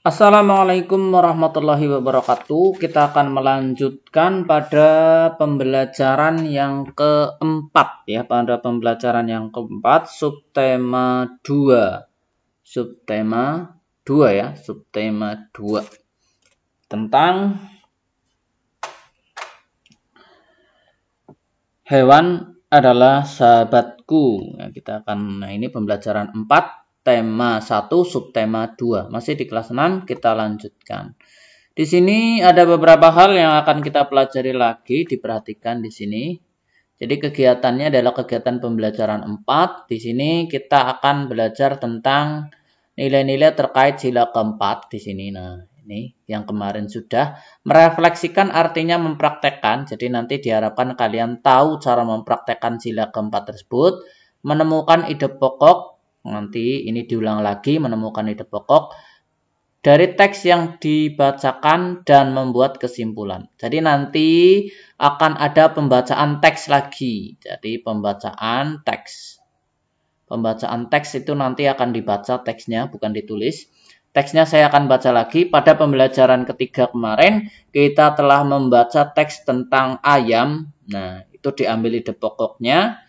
Assalamualaikum warahmatullahi wabarakatuh. Kita akan melanjutkan pada pembelajaran yang keempat ya, pada pembelajaran yang keempat subtema 2. Subtema 2 ya, subtema 2 tentang hewan adalah sahabatku. Ya, ini pembelajaran 4. Tema 1, subtema 2. Masih di kelas 6, kita lanjutkan. Di sini ada beberapa hal yang akan kita pelajari lagi, diperhatikan di sini. Jadi kegiatannya adalah kegiatan pembelajaran 4. Di sini kita akan belajar tentang nilai-nilai terkait sila keempat di sini. Nah, ini yang kemarin sudah merefleksikan artinya mempraktekkan. Jadi nanti diharapkan kalian tahu cara mempraktekkan sila keempat tersebut, menemukan ide pokok. Nanti ini diulang lagi, menemukan ide pokok dari teks yang dibacakan dan membuat kesimpulan. Jadi nanti akan ada pembacaan teks lagi. Jadi pembacaan teks. Pembacaan teks itu nanti akan dibaca teksnya, bukan ditulis. Teksnya saya akan baca lagi. Pada pembelajaran ketiga kemarin, kita telah membaca teks tentang ayam. Nah, itu diambil ide pokoknya.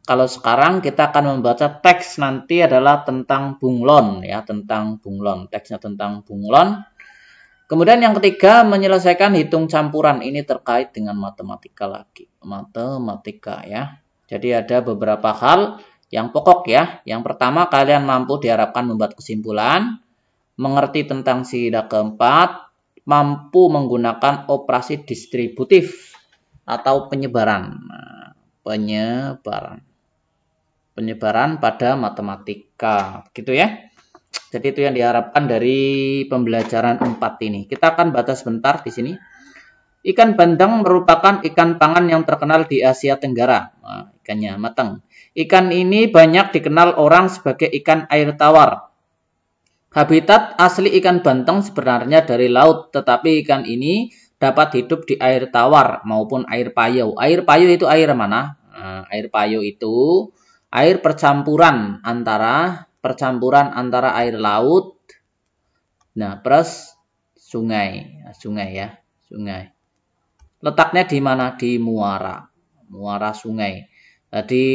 Kalau sekarang kita akan membaca teks nanti adalah tentang bunglon ya, tentang bunglon. Teksnya tentang bunglon. Kemudian yang ketiga menyelesaikan hitung campuran. Ini terkait dengan matematika lagi. Matematika ya. Jadi ada beberapa hal yang pokok ya. Yang pertama kalian mampu diharapkan membuat kesimpulan, mengerti tentang sila keempat, mampu menggunakan operasi distributif atau penyebaran. Nah, penyebaran pada matematika, gitu ya. Jadi itu yang diharapkan dari pembelajaran 4 ini. Kita akan baca sebentar di sini. Ikan bandeng merupakan ikan pangan yang terkenal di Asia Tenggara. Nah, ikannya matang. Ikan ini banyak dikenal orang sebagai ikan air tawar. Habitat asli ikan bandeng sebenarnya dari laut, tetapi ikan ini dapat hidup di air tawar maupun air payau. Air payau itu air mana? Nah, air payau itu air percampuran antara air laut, nah plus sungai, ya, sungai. Letaknya di mana? Di muara sungai. Jadi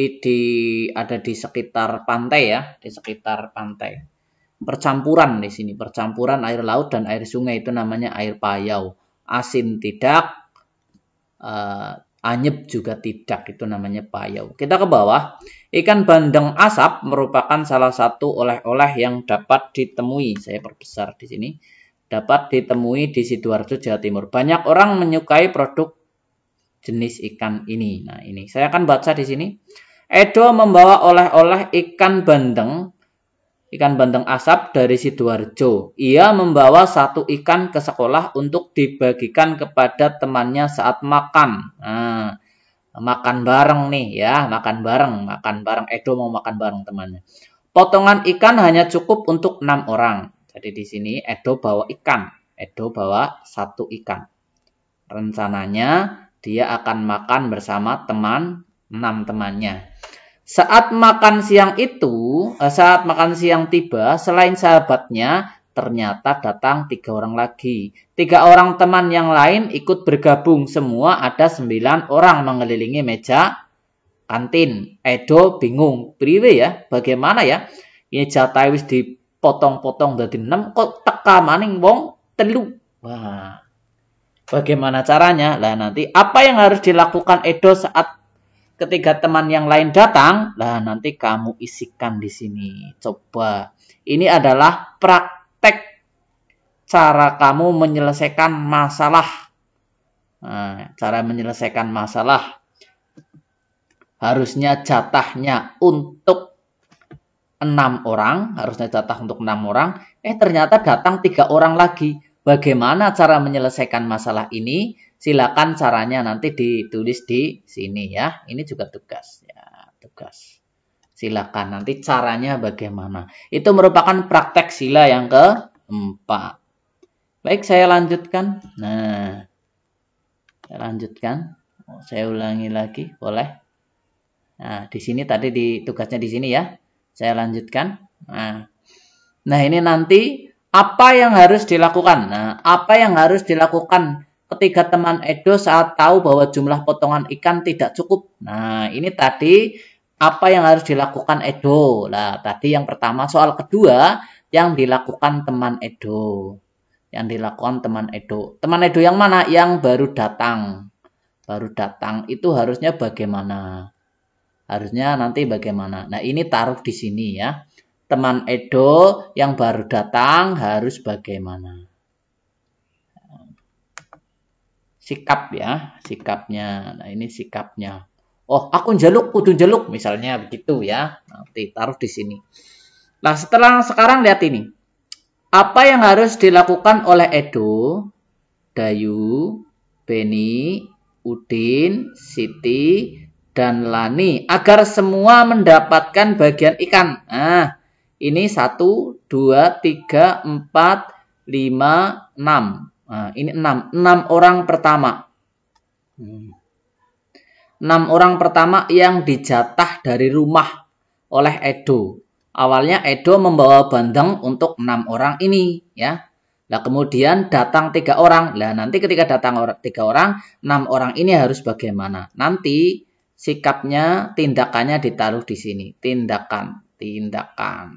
ada di sekitar pantai ya, di sekitar pantai. Percampuran di sini, percampuran air laut dan air sungai itu namanya air payau. Asin tidak, anyep juga tidak, itu namanya payau. Kita ke bawah. Ikan bandeng asap merupakan salah satu oleh-oleh yang dapat ditemui. Saya perbesar di sini. Dapat ditemui di Sidoarjo, Jawa Timur. Banyak orang menyukai produk jenis ikan ini. Nah, ini saya akan baca di sini. Edo membawa oleh-oleh ikan bandeng asap dari Sidoarjo. Ia membawa satu ikan ke sekolah untuk dibagikan kepada temannya saat makan. Nah, makan bareng nih ya, makan bareng. Edo mau makan bareng temannya. Potongan ikan hanya cukup untuk 6 orang. Jadi di sini Edo bawa ikan. Edo bawa satu ikan. Rencananya dia akan makan bersama 6 temannya. Saat makan siang tiba, selain sahabatnya, ternyata datang 3 orang lagi. 3 orang teman yang lain ikut bergabung. Semua ada 9 orang mengelilingi meja kantin. Edo bingung. Priwe ya? Bagaimana ya? Ini jatah wis dipotong-potong dari 6 kok teka maning wong 3. Wah. Bagaimana caranya? Lah nanti apa yang harus dilakukan Edo saat ketiga teman yang lain datang? Lah nanti kamu isikan di sini. Coba. Ini adalah praktek cara kamu menyelesaikan masalah. Nah, cara menyelesaikan masalah. Harusnya jatahnya untuk 6 orang. Harusnya jatah untuk 6 orang. Ternyata datang 3 orang lagi. Bagaimana cara menyelesaikan masalah ini? Silakan caranya nanti ditulis di sini ya. Ini juga tugas ya, tugas. Silakan nanti caranya bagaimana. Itu merupakan praktek sila yang keempat. Baik, saya lanjutkan. Nah, saya lanjutkan. Saya ulangi lagi, boleh? Nah, di sini tadi tugasnya di sini ya. Saya lanjutkan. Nah, ini nanti Apa yang harus dilakukan? Nah, apa yang harus dilakukan ketika teman Edo saat tahu bahwa jumlah potongan ikan tidak cukup? Nah, ini tadi apa yang harus dilakukan Edo? Nah, tadi yang pertama. Soal kedua, yang dilakukan teman Edo. Yang dilakukan teman Edo. Teman Edo yang mana? Yang baru datang. Baru datang itu harusnya bagaimana? Harusnya nanti bagaimana? Nah, ini taruh di sini ya. Teman Edo yang baru datang harus bagaimana? Sikap ya, sikapnya. Nah, ini sikapnya. Oh, aku njaluk, kudu njaluk, misalnya begitu ya. Nanti taruh di sini. Nah, sekarang lihat ini. Apa yang harus dilakukan oleh Edo, Dayu, Beni, Udin, Siti, dan Lani agar semua mendapatkan bagian ikan? Nah, ini 1, 2, 3, 4, 5, 6. Nah, ini 6. 6 orang pertama. 6 orang pertama yang dijatah dari rumah oleh Edo. Awalnya Edo membawa bandeng untuk 6 orang ini, ya. Nah, kemudian datang 3 orang. Nah, nanti ketika datang 3 orang, 6 orang ini harus bagaimana? Nanti sikapnya, tindakannya ditaruh di sini. Tindakan.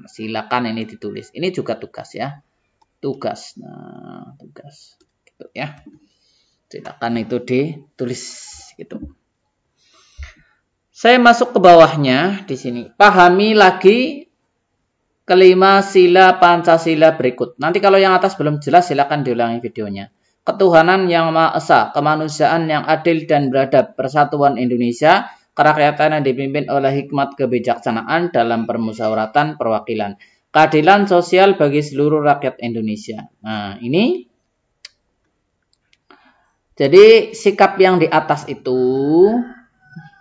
Silakan ini ditulis. Ini juga tugas ya. Tugas. Nah, tugas. Gitu ya. Silakan itu ditulis gitu. Saya masuk ke bawahnya di sini. Pahami lagi kelima sila Pancasila berikut. Nanti kalau yang atas belum jelas silakan diulangi videonya. Ketuhanan yang Maha Esa, kemanusiaan yang adil dan beradab, persatuan Indonesia, kerakyatan yang dipimpin oleh hikmat kebijaksanaan dalam permusyawaratan perwakilan, keadilan sosial bagi seluruh rakyat Indonesia. Nah, ini jadi sikap yang di atas itu,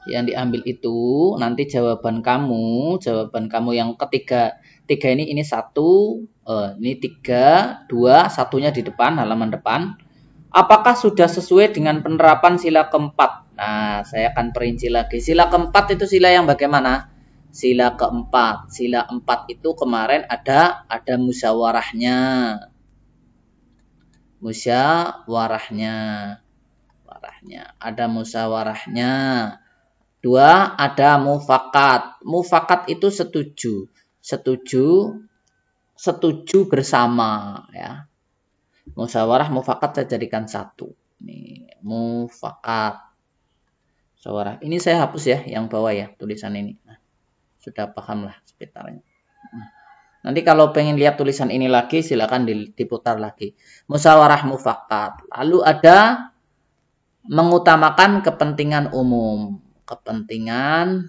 yang diambil itu, nanti jawaban kamu yang ketiga ini 1, ini 3, 2, satunya di depan, halaman depan. Apakah sudah sesuai dengan penerapan sila keempat? Nah, saya akan perinci lagi. Sila keempat itu sila yang bagaimana? Sila keempat. Sila 4 itu kemarin ada musyawarahnya. Ada musyawarahnya. 2, ada mufakat. Mufakat itu setuju bersama ya. Musyawarah mufakat saya jadikan 1. Ini mufakat. Musyawarah. Ini saya hapus ya yang bawah ya tulisan ini. Nah, sudah paham lah sekitarnya. Nanti kalau pengen lihat tulisan ini lagi silakan diputar lagi. Musyawarah mufakat. Lalu ada mengutamakan kepentingan umum. Kepentingan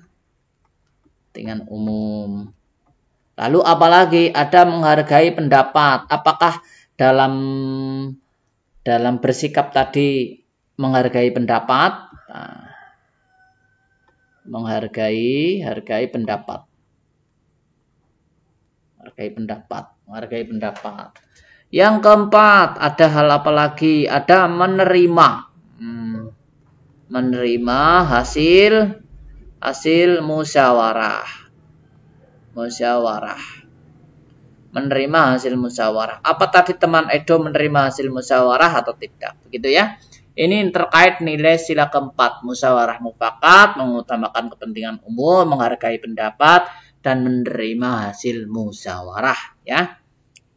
umum. Lalu apalagi ada menghargai pendapat. Apakah dalam bersikap tadi menghargai pendapat? Nah, menghargai pendapat. Yang keempat, ada hal apa lagi? Ada menerima. Menerima hasil musyawarah. Menerima hasil musyawarah. Apa tadi teman Edo menerima hasil musyawarah atau tidak? Begitu ya. Ini terkait nilai sila keempat. Musyawarah mufakat, mengutamakan kepentingan umum, menghargai pendapat, dan menerima hasil musyawarah. Ya.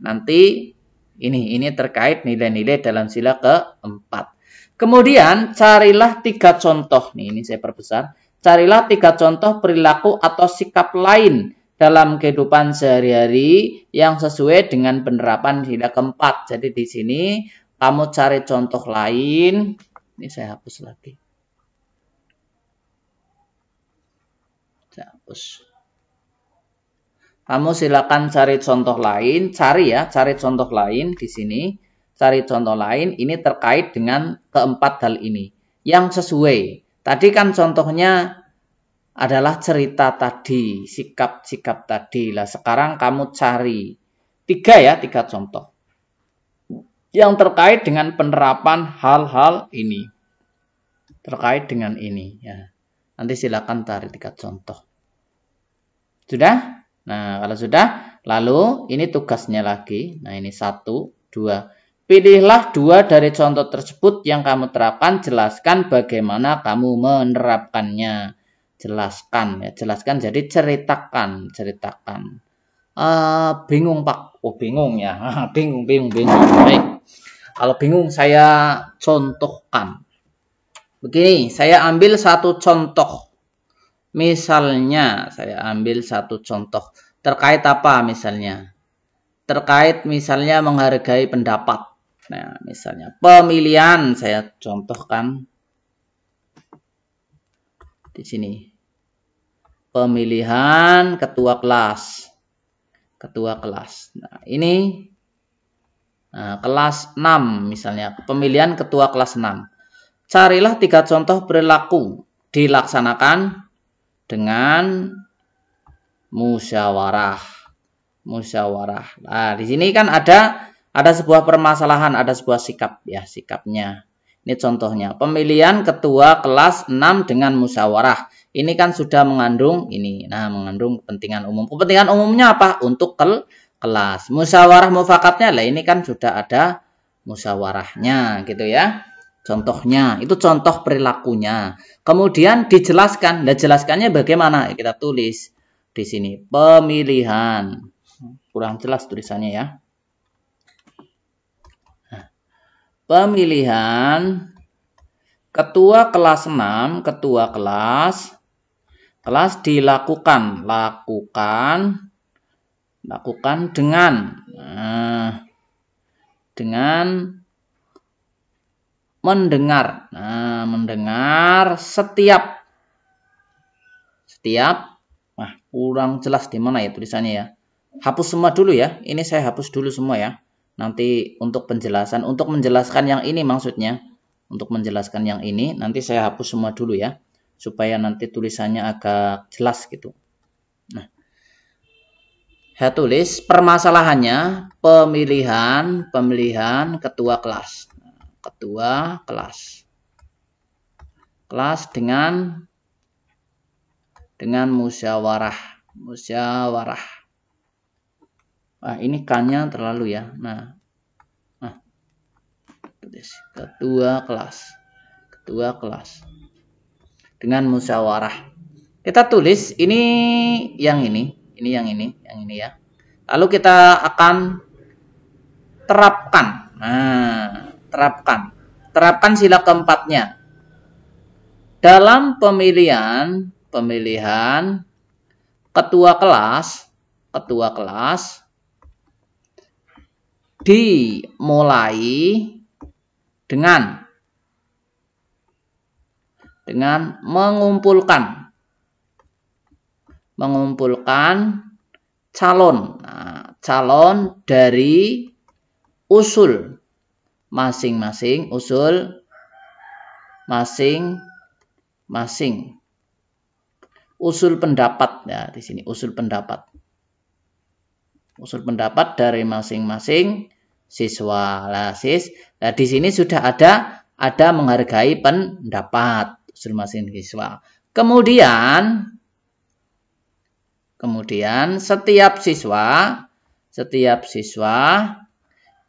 Nanti ini terkait nilai-nilai dalam sila keempat. Kemudian carilah 3 contoh. Ini saya perbesar. Carilah 3 contoh perilaku atau sikap lain dalam kehidupan sehari-hari yang sesuai dengan penerapan sila keempat. Jadi di sini kamu cari contoh lain. Ini saya hapus lagi. Kamu silakan cari contoh lain. Cari contoh lain di sini. Cari contoh lain. Ini terkait dengan keempat hal ini. Yang sesuai. Tadi kan contohnya adalah cerita tadi, sikap-sikap tadi. Lah sekarang kamu cari 3 contoh yang terkait dengan penerapan hal-hal ini. Terkait dengan ini ya. Nanti silakan cari 3 contoh. Sudah? Nah, kalau sudah, Lalu ini tugasnya lagi. Nah ini 1, 2. Pilihlah 2 dari contoh tersebut yang kamu terapkan. Jelaskan bagaimana kamu menerapkannya. Jelaskan ya, jelaskan jadi ceritakan. Bingung Pak. Oh bingung ya. Bingung. Baik. Kalau bingung saya contohkan. Begini, saya ambil satu contoh. Misalnya, saya ambil satu contoh. Terkait apa misalnya? Terkait misalnya menghargai pendapat. Nah, misalnya pemilihan saya contohkan di sini. Pemilihan ketua kelas. Nah, ini kelas 6 misalnya. Pemilihan ketua kelas 6. Carilah 3 contoh perilaku dilaksanakan dengan musyawarah. Nah, di sini kan ada sebuah permasalahan, ada sebuah sikap ya, sikapnya. Ini contohnya, pemilihan ketua kelas 6 dengan musyawarah. Ini kan sudah mengandung ini. Nah, mengandung kepentingan umum. Kepentingan umumnya apa? Untuk kelas. Musyawarah mufakatnya lah, ini kan sudah ada musyawarahnya gitu ya. Contohnya, itu contoh perilakunya. Kemudian dijelaskan. Nah, jelaskannya bagaimana? Kita tulis di sini. Pemilihan. Kurang jelas tulisannya ya. Nah, pemilihan ketua kelas 6, ketua kelas dilakukan. Lakukan dengan mendengar. Nah, mendengar setiap. Wah, kurang jelas di mana ya tulisannya ya. Hapus semua dulu ya. Ini saya hapus dulu semua ya. Nanti untuk penjelasan, untuk menjelaskan yang ini maksudnya. Untuk menjelaskan yang ini, nanti saya hapus semua dulu ya. Supaya nanti tulisannya agak jelas gitu. Nah, saya tulis permasalahannya pemilihan ketua kelas. Ketua kelas dengan musyawarah. Nah, ini kan-nya terlalu ya. Nah, ketua kelas dengan musyawarah. Kita tulis ini yang ini ya. Lalu kita akan terapkan. Nah, terapkan sila keempatnya. Dalam pemilihan ketua kelas dimulai dengan mengumpulkan calon. Nah, calon dari usul masing-masing. Usul pendapat ya, di sini usul pendapat dari masing-masing siswa. Nah, di sini sudah ada menghargai pendapat usul masing siswa. Kemudian setiap siswa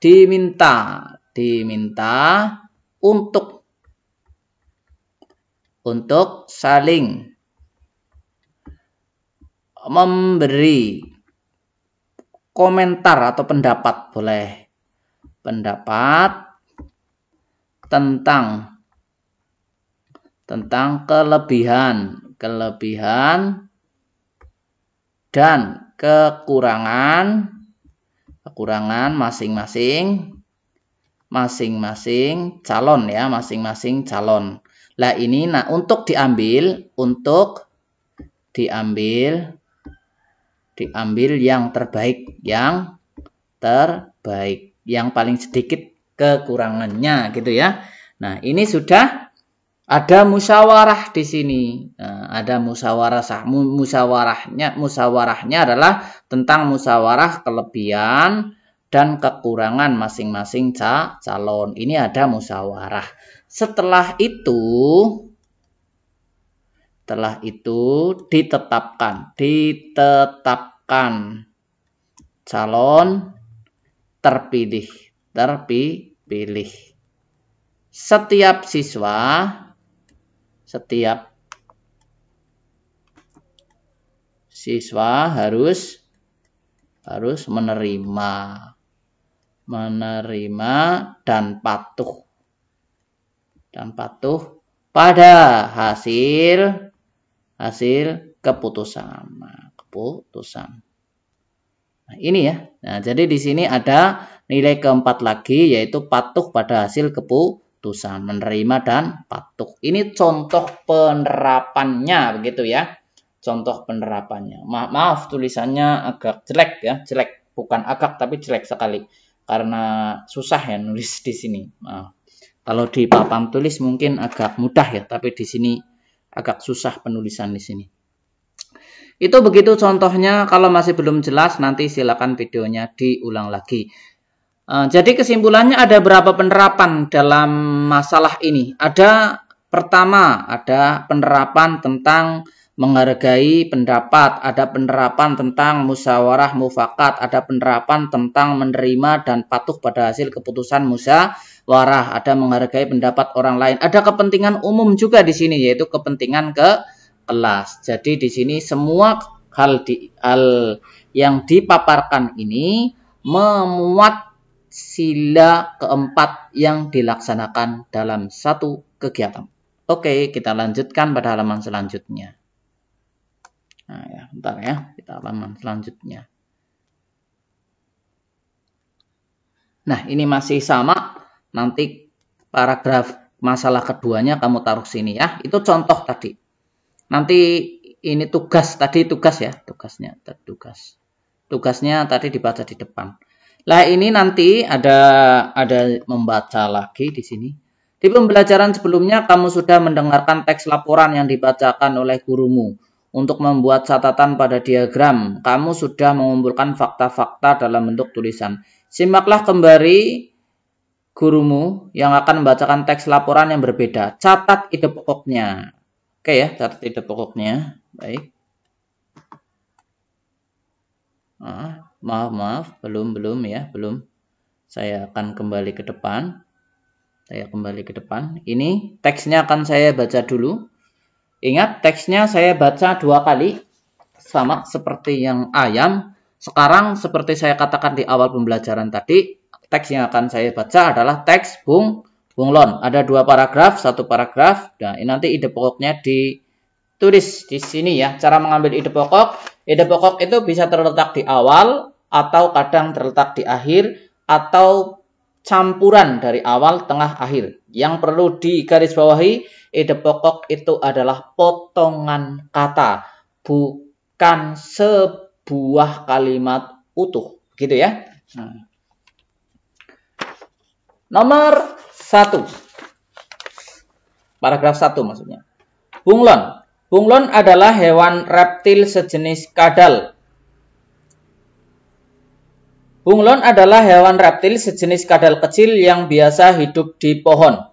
diminta untuk saling memberi komentar atau pendapat, boleh pendapat tentang kelebihan dan kekurangan masing-masing calon ya, masing-masing calon. Lah ini untuk diambil yang terbaik, yang paling sedikit kekurangannya gitu ya. Nah, ini sudah ada musyawarah di sini. Nah, ada musyawarahnya adalah tentang musyawarah kelebihan dan kekurangan masing-masing calon. Ini ada musyawarah. Setelah itu ditetapkan calon terpilih. Setiap siswa harus menerima dan patuh pada hasil keputusan. Nah, ini ya. Nah, jadi di sini ada nilai keempat lagi, yaitu patuh pada hasil keputusan, menerima dan patuh. Ini contoh penerapannya, begitu ya. Contoh penerapannya. Maaf tulisannya agak jelek ya, bukan agak tapi jelek sekali karena susah ya nulis di sini. Nah, kalau di papan tulis mungkin agak mudah ya, tapi di sini agak susah penulisan di sini. Itu begitu contohnya. Kalau masih belum jelas nanti silakan videonya diulang lagi. Jadi kesimpulannya ada berapa penerapan dalam masalah ini? Pertama ada penerapan tentang menghargai pendapat, ada penerapan tentang musyawarah mufakat, ada penerapan tentang menerima dan patuh pada hasil keputusan musyawarah, ada menghargai pendapat orang lain, ada kepentingan umum juga di sini yaitu kepentingan kelas. Jadi di sini semua hal yang dipaparkan ini memuat sila keempat yang dilaksanakan dalam satu kegiatan. Oke, kita lanjutkan pada halaman selanjutnya. Nah ya, bentar ya, kita halaman selanjutnya. Nah, ini masih sama. Nanti paragraf masalah keduanya kamu taruh sini ya. Itu contoh tadi. Nanti ini tugas ya, tugasnya tadi dibaca di depan. Lah ini nanti ada membaca lagi di sini. Di pembelajaran sebelumnya kamu sudah mendengarkan teks laporan yang dibacakan oleh gurumu. Untuk membuat catatan pada diagram, kamu sudah mengumpulkan fakta-fakta dalam bentuk tulisan. Simaklah kembali gurumu yang akan membacakan teks laporan yang berbeda. Catat ide pokoknya. Oke ya, catat ide pokoknya. Baik. Maaf, belum ya, belum. Saya akan kembali ke depan. Ini teksnya akan saya baca dulu. Ingat, teksnya saya baca 2 kali. Sama seperti yang ayam. Sekarang seperti saya katakan di awal pembelajaran tadi, teks yang akan saya baca adalah teks bunglon. Ada 2 paragraf, 1 paragraf. Nah, ini nanti ide pokoknya ditulis di sini ya. Cara mengambil ide pokok. Ide pokok itu bisa terletak di awal atau kadang terletak di akhir atau campuran dari awal, tengah, akhir. Yang perlu digarisbawahi, ide pokok itu adalah potongan kata, bukan sebuah kalimat utuh, gitu ya. Nomor 1. Paragraf 1 maksudnya. Bunglon. Bunglon adalah hewan reptil sejenis kadal. Bunglon adalah hewan reptil sejenis kadal kecil yang biasa hidup di pohon.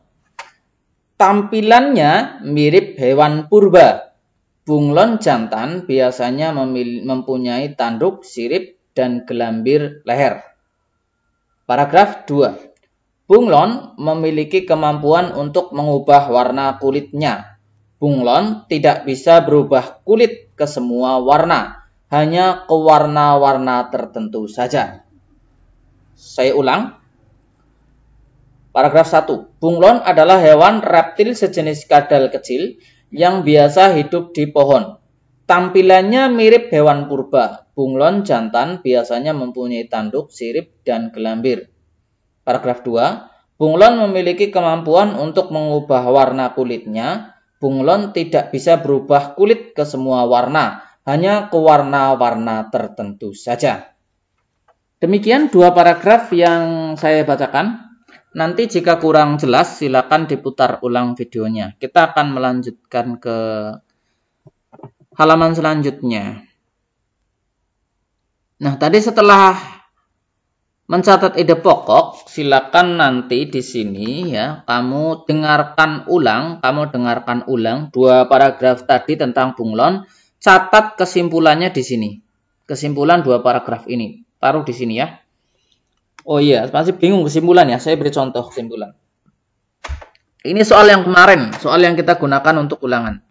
Tampilannya mirip hewan purba. Bunglon jantan biasanya mempunyai tanduk, sirip, dan gelambir leher. Paragraf 2. Bunglon memiliki kemampuan untuk mengubah warna kulitnya. Bunglon tidak bisa berubah kulit ke semua warna, hanya ke warna-warna tertentu saja. Saya ulang. Paragraf 1. Bunglon adalah hewan reptil sejenis kadal kecil yang biasa hidup di pohon. Tampilannya mirip hewan purba. Bunglon jantan biasanya mempunyai tanduk, sirip, dan gelambir. Paragraf 2. Bunglon memiliki kemampuan untuk mengubah warna kulitnya. Bunglon tidak bisa berubah kulit ke semua warna, hanya ke warna-warna tertentu saja. Demikian 2 paragraf yang saya bacakan. Nanti jika kurang jelas silakan diputar ulang videonya. Kita akan melanjutkan ke halaman selanjutnya. Nah, tadi setelah mencatat ide pokok, silakan nanti di sini ya, kamu dengarkan ulang 2 paragraf tadi tentang bunglon, catat kesimpulannya di sini. Kesimpulan 2 paragraf ini. taruh di sini ya. Oh iya, masih bingung kesimpulan ya. Saya beri contoh kesimpulan. Ini soal yang kemarin, soal yang kita gunakan untuk ulangan.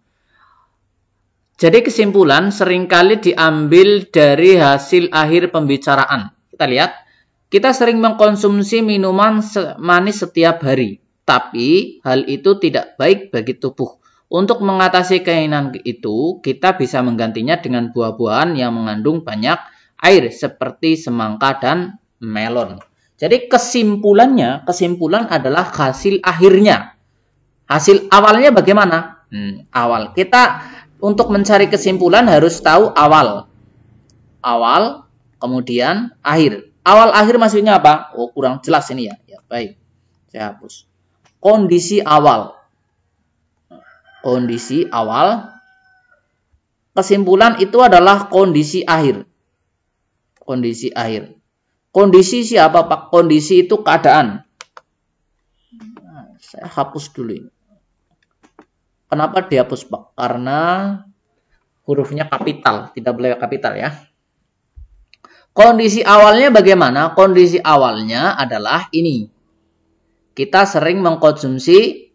Jadi kesimpulan seringkali diambil dari hasil akhir pembicaraan. Kita lihat, kita sering mengkonsumsi minuman manis setiap hari. Tapi hal itu tidak baik bagi tubuh. Untuk mengatasi keinginan itu, kita bisa menggantinya dengan buah-buahan yang mengandung banyak air seperti semangka dan melon. Jadi kesimpulan adalah hasil akhirnya. Hasil awalnya bagaimana? Awal. Kita untuk mencari kesimpulan harus tahu awal. Awal, kemudian akhir. Awal akhir maksudnya apa? Oh, kurang jelas ini ya. Ya, baik. Saya hapus. Kondisi awal. Kondisi awal. Kesimpulan itu adalah kondisi akhir. Kondisi akhir. Kondisi siapa, Pak? Kondisi itu keadaan. Nah, saya hapus dulu ini. Kenapa dihapus, Pak? Karena hurufnya kapital. Tidak boleh kapital ya. Kondisi awalnya bagaimana? Kondisi awalnya adalah ini. Kita sering mengkonsumsi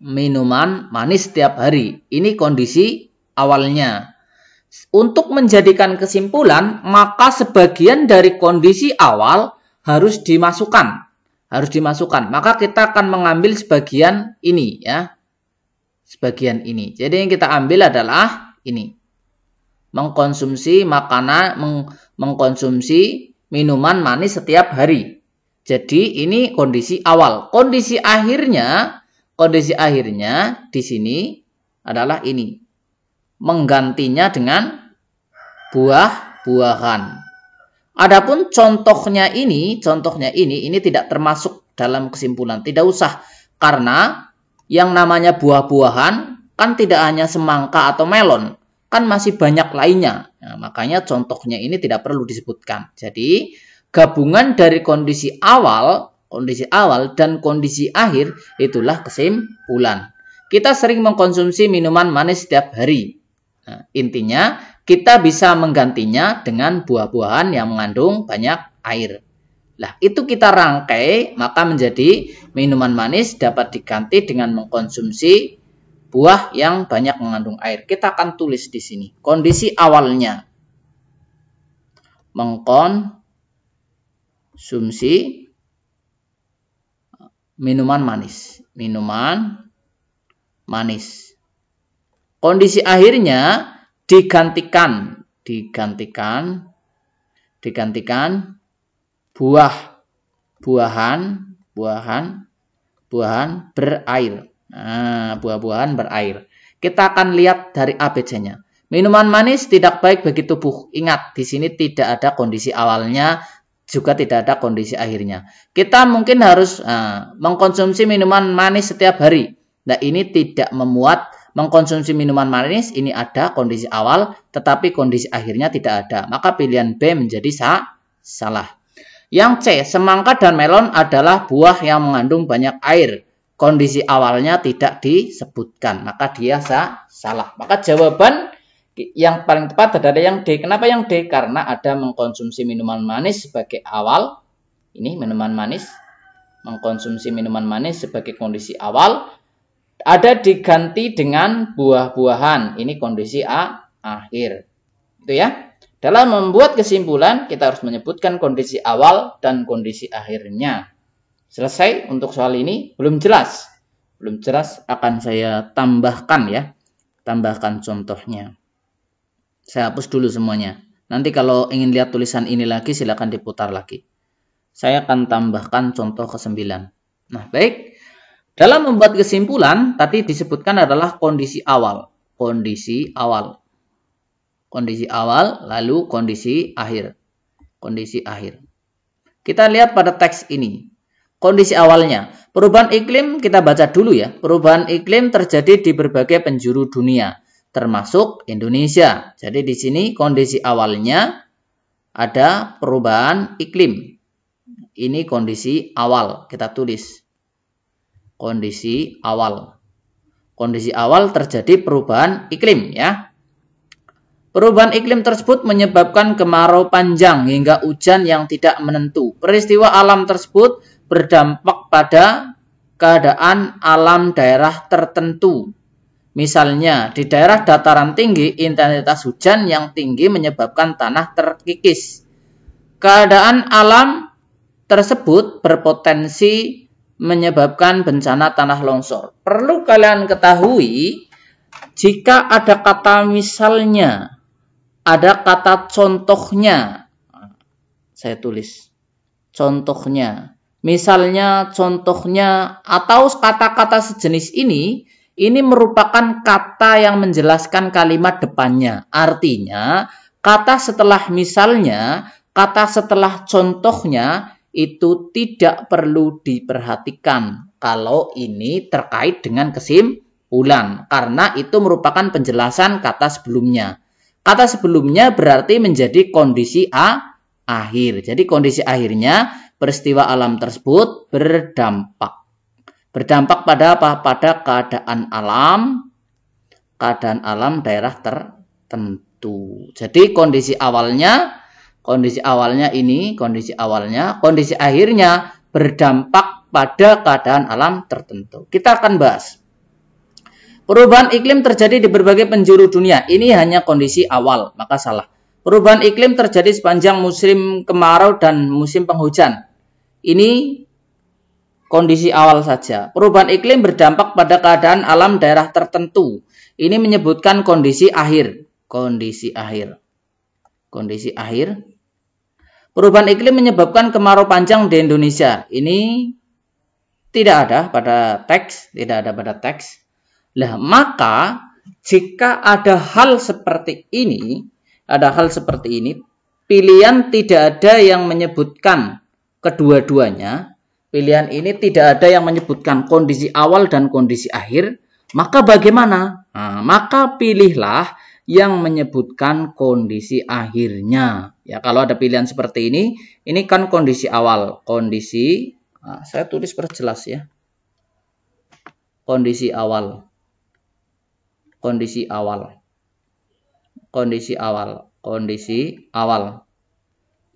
minuman manis setiap hari. Ini kondisi awalnya. Untuk menjadikan kesimpulan, maka sebagian dari kondisi awal harus dimasukkan. Maka kita akan mengambil sebagian ini ya. Sebagian ini. Jadi yang kita ambil adalah ini. Mengkonsumsi makanan, mengkonsumsi minuman manis setiap hari. Jadi ini kondisi awal. Kondisi akhirnya di sini adalah ini. Menggantinya dengan buah-buahan. Adapun contohnya ini tidak termasuk dalam kesimpulan. Tidak usah. Karena yang namanya buah-buahan kan tidak hanya semangka atau melon. Kan masih banyak lainnya. Nah, makanya contohnya ini tidak perlu disebutkan. Jadi gabungan dari kondisi awal dan kondisi akhir itulah kesimpulan. Kita sering mengkonsumsi minuman manis setiap hari. Nah, intinya kita bisa menggantinya dengan buah-buahan yang mengandung banyak air. Nah, itu kita rangkai maka menjadi minuman manis dapat diganti dengan mengkonsumsi buah yang banyak mengandung air. Kita akan tulis di sini kondisi awalnya. Mengkonsumsi minuman manis. Kondisi akhirnya digantikan buah-buahan berair. Nah, buah-buahan berair. Kita akan lihat dari ABC-nya. Minuman manis tidak baik bagi tubuh. Ingat, di sini tidak ada kondisi awalnya, juga tidak ada kondisi akhirnya. Kita mungkin harus mengkonsumsi minuman manis setiap hari. Nah, ini tidak memuat mengkonsumsi minuman manis, ini ada kondisi awal, tetapi kondisi akhirnya tidak ada. Maka pilihan B menjadi salah. Yang C, semangka dan melon adalah buah yang mengandung banyak air. Kondisi awalnya tidak disebutkan, maka dia salah. Maka jawaban yang paling tepat adalah yang D. Kenapa yang D? Karena ada mengkonsumsi minuman manis sebagai awal. Ini minuman manis. Mengkonsumsi minuman manis sebagai kondisi awal. Ada diganti dengan buah-buahan. Ini kondisi akhir. Itu ya. Dalam membuat kesimpulan, kita harus menyebutkan kondisi awal dan kondisi akhirnya. Selesai untuk soal ini. Belum jelas. Akan saya tambahkan ya. Tambahkan contohnya. Saya hapus dulu semuanya. Nanti kalau ingin lihat tulisan ini lagi, silakan diputar lagi. Saya akan tambahkan contoh ke-9. Nah, baik. Dalam membuat kesimpulan, tadi disebutkan adalah kondisi awal. Kondisi awal, lalu kondisi akhir. Kita lihat pada teks ini. Kondisi awalnya. Perubahan iklim kita baca dulu ya. Perubahan iklim terjadi di berbagai penjuru dunia, termasuk Indonesia. Jadi di sini kondisi awalnya ada perubahan iklim. Ini kondisi awal. Kita tulis. Kondisi awal terjadi perubahan iklim ya. Perubahan iklim tersebut menyebabkan kemarau panjang hingga hujan yang tidak menentu. Peristiwa alam tersebut berdampak pada keadaan alam daerah tertentu. Misalnya, di daerah dataran tinggi, intensitas hujan yang tinggi menyebabkan tanah terkikis. Keadaan alam tersebut berpotensi menyebabkan bencana tanah longsor. Perlu kalian ketahui, jika ada kata misalnya, ada kata contohnya, saya tulis contohnya, misalnya, contohnya, atau kata-kata sejenis ini merupakan kata yang menjelaskan kalimat depannya. Artinya, kata setelah misalnya, kata setelah contohnya, itu tidak perlu diperhatikan kalau ini terkait dengan kesimpulan, karena itu merupakan penjelasan kata sebelumnya. Kata sebelumnya berarti menjadi kondisi akhir. Jadi kondisi akhirnya peristiwa alam tersebut berdampak. Berdampak pada apa? Pada keadaan alam daerah tertentu. Jadi kondisi awalnya kondisi akhirnya berdampak pada keadaan alam tertentu. Kita akan bahas. Perubahan iklim terjadi di berbagai penjuru dunia. Ini hanya kondisi awal, maka salah. Perubahan iklim terjadi sepanjang musim kemarau dan musim penghujan. Ini kondisi awal saja. Perubahan iklim berdampak pada keadaan alam daerah tertentu. Ini menyebutkan kondisi akhir. Kondisi akhir. Perubahan iklim menyebabkan kemarau panjang di Indonesia. Ini tidak ada pada teks. Lah, maka jika ada hal seperti ini, pilihan tidak ada yang menyebutkan kedua-duanya, pilihan ini tidak ada yang menyebutkan kondisi awal dan kondisi akhir, maka bagaimana? Nah, maka pilihlah yang menyebutkan kondisi akhirnya. Ya, kalau ada pilihan seperti ini kan kondisi awal, saya tulis perjelas ya. Kondisi awal.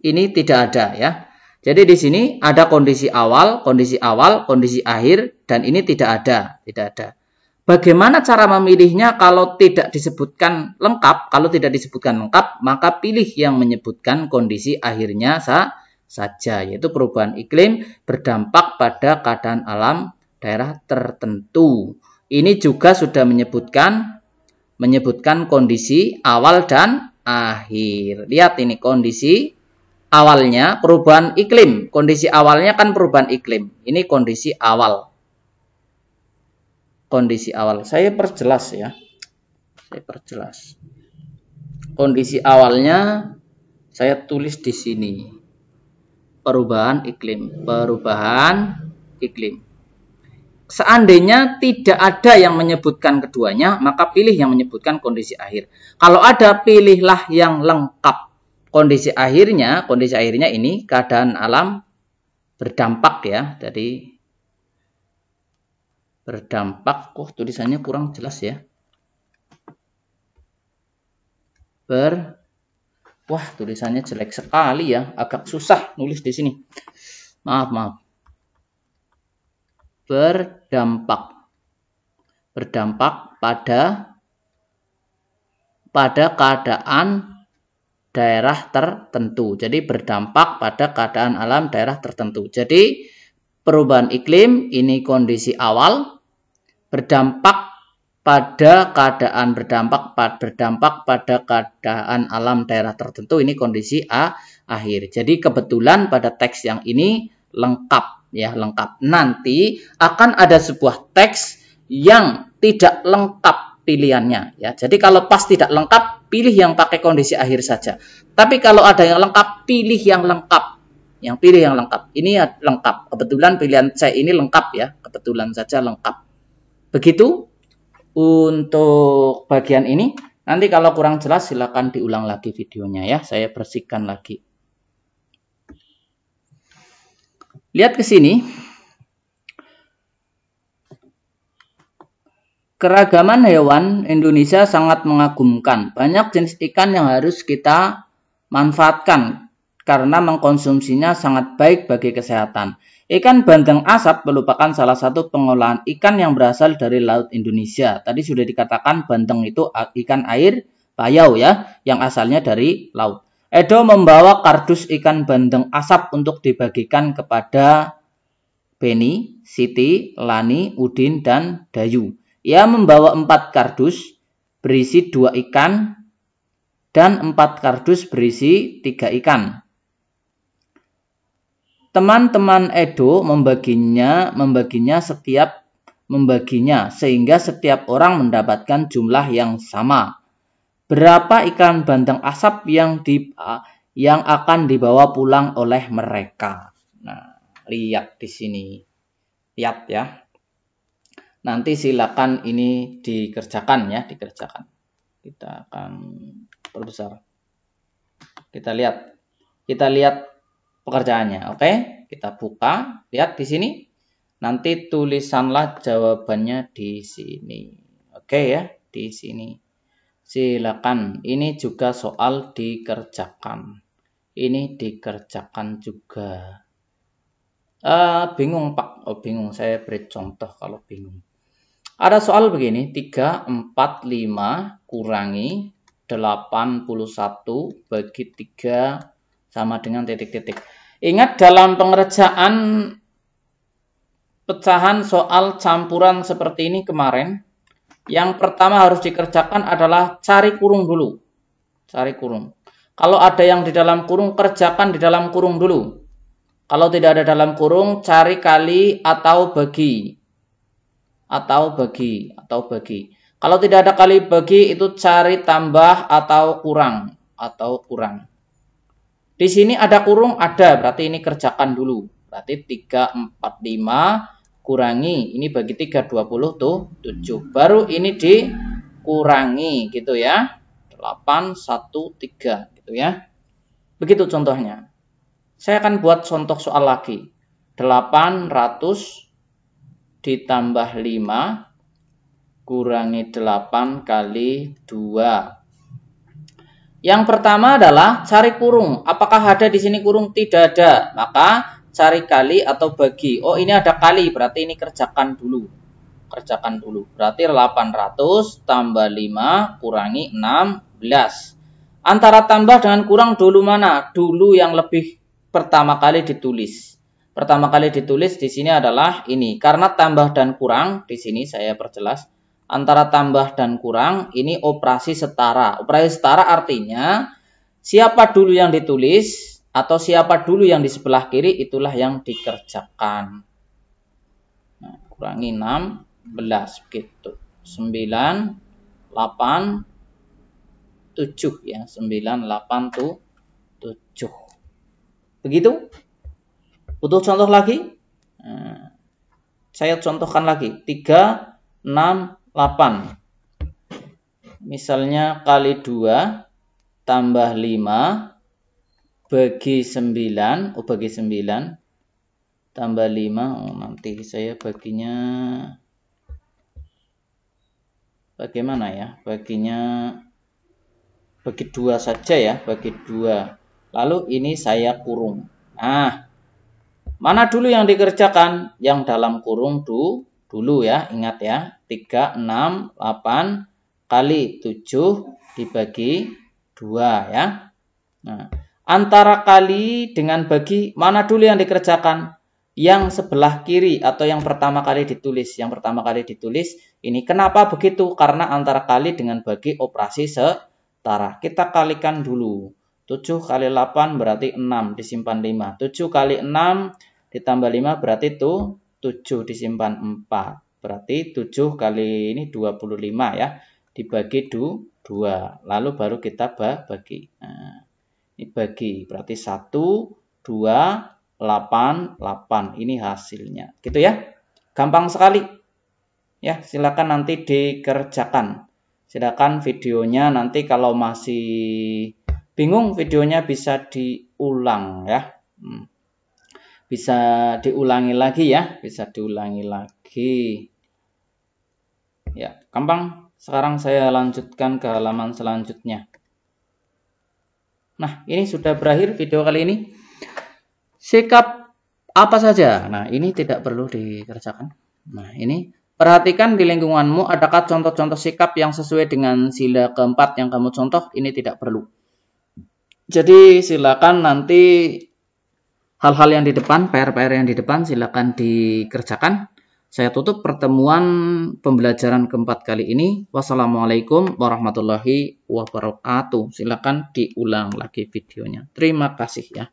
Ini tidak ada ya. Jadi di sini ada kondisi awal, kondisi akhir, dan ini tidak ada. Bagaimana cara memilihnya kalau tidak disebutkan lengkap? Kalau tidak disebutkan lengkap, maka pilih yang menyebutkan kondisi akhirnya saja, yaitu perubahan iklim berdampak pada keadaan alam daerah tertentu. Ini juga sudah menyebutkan kondisi awal dan akhir. Lihat ini kondisi awalnya perubahan iklim. Kondisi awalnya kan perubahan iklim. Ini kondisi awal. Saya perjelas ya. Kondisi awalnya saya tulis di sini. Perubahan iklim. Seandainya tidak ada yang menyebutkan keduanya, maka pilih yang menyebutkan kondisi akhir. Kalau ada, pilihlah yang lengkap. Kondisi akhirnya ini keadaan alam berdampak ya. Jadi berdampak, tulisannya kurang jelas ya. Tulisannya jelek sekali ya, agak susah nulis di sini. Maaf. Berdampak pada keadaan daerah tertentu. Jadi berdampak pada keadaan alam daerah tertentu. Jadi perubahan iklim ini kondisi awal, berdampak pada keadaan alam daerah tertentu, ini kondisi akhir. Jadi kebetulan pada teks yang ini lengkap. Nanti akan ada sebuah teks yang tidak lengkap pilihannya ya. Jadi kalau pas tidak lengkap, pilih yang pakai kondisi akhir saja. Tapi kalau ada yang lengkap, pilih yang lengkap. Ini lengkap. Kebetulan pilihan saya ini lengkap ya. Kebetulan saja lengkap. Begitu untuk bagian ini. Nanti kalau kurang jelas silakan diulang lagi videonya ya. Saya bersihkan lagi. Lihat ke sini. Keragaman hewan Indonesia sangat mengagumkan. Banyak jenis ikan yang harus kita manfaatkan karena mengkonsumsinya sangat baik bagi kesehatan. Ikan bandeng asap merupakan salah satu pengolahan ikan yang berasal dari laut Indonesia. Tadi sudah dikatakan bandeng itu ikan air payau ya, yang asalnya dari laut. Edo membawa kardus ikan bandeng asap untuk dibagikan kepada Beni, Siti, Lani, Udin, dan Dayu. Ia membawa 4 kardus berisi 2 ikan dan 4 kardus berisi 3 ikan. Teman-teman Edo membaginya sehingga setiap orang mendapatkan jumlah yang sama. Berapa ikan bandeng asap yang akan dibawa pulang oleh mereka? Nah, lihat di sini. Lihat ya. Nanti silakan ini dikerjakan ya, dikerjakan. Kita akan perbesar. Kita lihat pekerjaannya. Oke, kita buka, lihat di sini. Nanti tulisanlah jawabannya di sini. Oke ya, di sini. Silakan. Ini juga soal dikerjakan. Ini dikerjakan juga. Bingung Pak? Oh bingung, saya beri contoh kalau bingung. Ada soal begini, 3, 4, 5 kurangi 81 bagi 3 sama dengan titik-titik. Ingat dalam pengerjaan pecahan soal campuran seperti ini kemarin, yang pertama harus dikerjakan adalah cari kurung dulu. Cari kurung. Kalau ada yang di dalam kurung, kerjakan di dalam kurung dulu. Kalau tidak ada dalam kurung, cari kali atau bagi. Atau bagi. Kalau tidak ada kali bagi, itu cari tambah atau kurang. Di sini ada kurung, ada. Berarti ini kerjakan dulu. Berarti 3, 4, 5 kurangi. Ini bagi 3, 20 tuh 7. Baru ini dikurangi gitu ya. 8, 1, 3 gitu ya. Begitu contohnya. Saya akan buat contoh soal lagi. 800 ditambah 5 kurangi 8 kali 2. Yang pertama adalah cari kurung. Apakah ada di sini kurung? Tidak ada. Maka cari kali atau bagi. Oh, ini ada kali, berarti ini kerjakan dulu. Berarti 800 tambah 5 kurangi 16. Antara tambah dengan kurang dulu mana? Dulu yang lebih pertama kali ditulis. Pertama kali ditulis di sini adalah ini. Karena tambah dan kurang, di sini saya perjelas. Antara tambah dan kurang, ini operasi setara. Operasi setara artinya, siapa dulu yang ditulis, atau siapa dulu yang di sebelah kiri, itulah yang dikerjakan. Nah, kurangi 16, gitu. 9, 8, 7, ya. 9, 8, 7. Begitu? Butuh contoh lagi? Nah, saya contohkan lagi. 3, 6, 8. Misalnya kali 2 tambah 5 bagi 9. Oh, bagi 9 tambah 5. Oh, nanti saya baginya bagaimana ya? Baginya bagi 2 saja ya, bagi 2. Lalu ini saya kurung. Nah, mana dulu yang dikerjakan? Yang dalam kurung dulu ya, ingat ya. 3, 6, 8 kali 7 dibagi 2 ya. Nah, antara kali dengan bagi, mana dulu yang dikerjakan? Yang sebelah kiri atau yang pertama kali ditulis. Yang pertama kali ditulis ini. Kenapa begitu? Karena antara kali dengan bagi operasi setara. Kita kalikan dulu. 7 kali 8 berarti 6, disimpan 5. 7 kali 6 ditambah 5 berarti itu 7, disimpan 4. Berarti 7 kali ini 25 ya. Dibagi 2. Lalu baru kita bagi. Nah, ini bagi. Berarti 1, 2, 8, 8. Ini hasilnya. Gitu ya. Gampang sekali. Ya, silakan nanti dikerjakan. Silakan videonya nanti kalau masih bingung videonya bisa diulang ya. Bisa diulangi lagi ya. Bisa diulangi lagi. Ya, gampang. Sekarang saya lanjutkan ke halaman selanjutnya. Nah, ini sudah berakhir video kali ini. Sikap apa saja? Nah, ini tidak perlu dikerjakan. Nah, ini perhatikan di lingkunganmu adakah contoh-contoh sikap yang sesuai dengan sila keempat yang kamu contoh. Ini tidak perlu. Jadi silakan nanti hal-hal yang di depan, PR-PR yang di depan silakan dikerjakan. Saya tutup pertemuan pembelajaran keempat kali ini. Wassalamualaikum warahmatullahi wabarakatuh. Silakan diulang lagi videonya. Terima kasih ya.